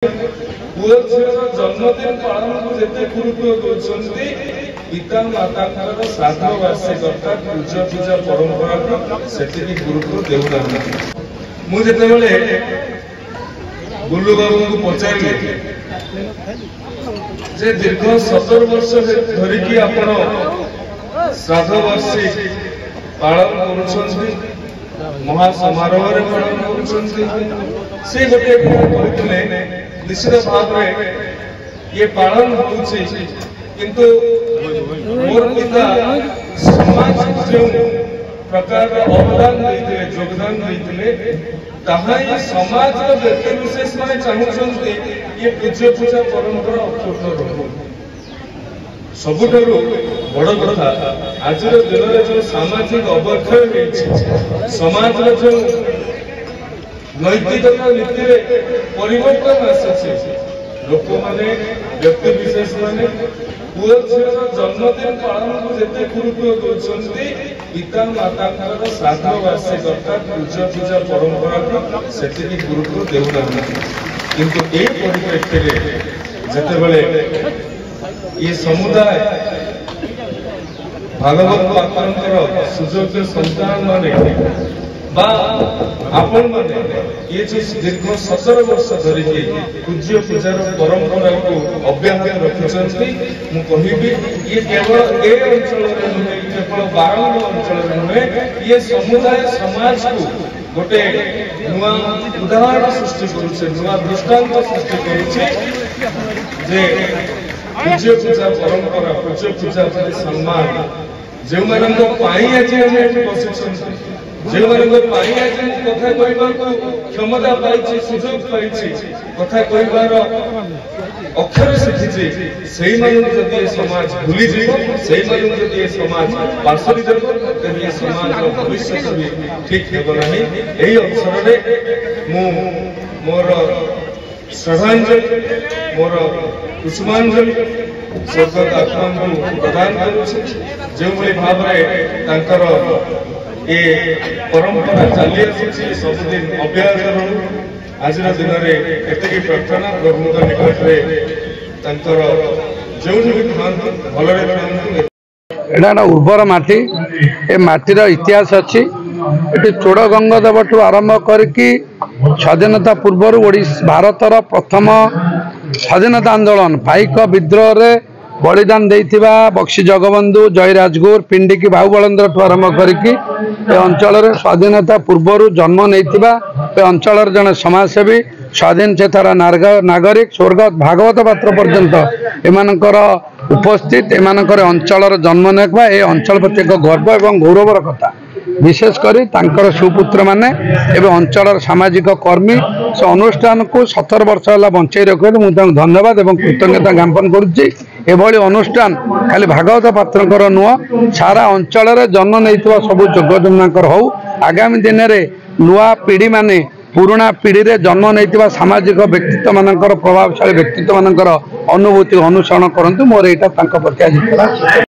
पुओ झीर जन्मदिन पालन को जेते गुरुत्व दौरान पिता माता श्राद्ध वार्षिक अर्थात पूजा पूजा परंपरा को सेतिकी गुरुत्व देउना मुझे बुल्लू बाबू को पचारे जे दीर्घ 17 वर्ष धरिकी आपण श्राद्ध वार्षिक पालन कर महासमारोह पालन कर गोटे निश्चित भाव ये पालन किंतु मोर पिता समाज जो प्रकार अवदान योगदान देते समाज व्यक्ति विशेष मैंने चाहते ये पूज्य पूजा परंपरा अक्षुण्ण रहो सबुठ बड़ कथा आज दिन में जो सामाजिक अवक्षय समाज जो नैतिकता नीति परिवर्तन आसी लोक मैंने व्यक्ति विशेष मैंने पुओ झीर जन्मदिन पालन को जेते गुरुत्व दौरान पिता माता श्राद्ध वार्षिक अर्थात पूजा पूजा परंपरा को सेतिकी गुरुत्व देउना किंतु ए परिप्रेक्षी जेते ये समुदाय भागवत पात्र सुयोग्य संतान माने आपण माने ये जो दीर्घ 17 वर्ष धरिकी पूज्य पूजार परंपरा को अब्याहत रखिछन्ति मु कहिबी ये केवल ए अंचल नुहे केवल बारंग अंचल नुहे ये समुदाय समाज को गोटे नुआ उदाहरण सृष्टि करुछे नुआ दृष्टांत सृष्टि करुछे जे पूज्य पूजा परंपरा पूज्य पूजा प्रति सम्मान जो मानक पाई आज हम बसिछन्ति जो कथा कहबार क्षमता पाई सुजोग पाई कथा कहबार अक्षर शिखी से समाज भूली जदि समाज पार्श्वी देव तेज ये समाज भविष्य भी ठीक हेबना यही अवसर में मोर श्रद्धांजलि मोर पुष्पांजलि स्वर्गत आत्मा को प्रदान करुछे भाव ये परंपरा चली आसी सबुदिन अभ्यास रहू आज दिन में एतिकी प्रार्थना प्रभु निकट में जो भी खाते भलरे खाते एटा उर्वर माटी ए माटीर इतिहास अच्छी ये चोड़गंगदेव ठू आरंभ करके स्वाधीनता पूर्वर भारतर प्रथम स्वाधीनता आंदोलन पाइक विद्रोह रे बलिदान देइथिबा बक्सी जगबंधु जय राजगुर पिंडिकी बाहु बलंद्र ठू आरंभ करके अंचल स्वाधीनता पूर्वर जन्म नहीं अंचल जड़े समाजसेवी स्वाधीन चेतार नागरिक स्वर्गत भागवत पात्र पर्यंत एमानकर उपस्थित एमानकर अंचल जन्म नेबा ए अंचल प्रति एक गर्व और गौरवर कथा विशेषकर तांकर सुपुत्र माने एवं अंचल सामाजिक कर्मी से अनुष्ठान को 17 वर्ष है बंचाई रखे मुझे धन्यवाद और कृतज्ञता ज्ञापन करुच्ची एभली अनुष्ठान खाली भागवत पात्र नुह सारा अंचल जन्म नहीं सबू जोगजमाकर हो आगामी दिन में नुआ पीढ़ी माने पुराणा पीढ़ी रे जन्म नहीं सामाजिक व्यक्तित्व मानकर प्रभावशाली व्यक्तित्व मानकर अनुभूति अनुसरण करंतु मोर एटा तांको प्रति आज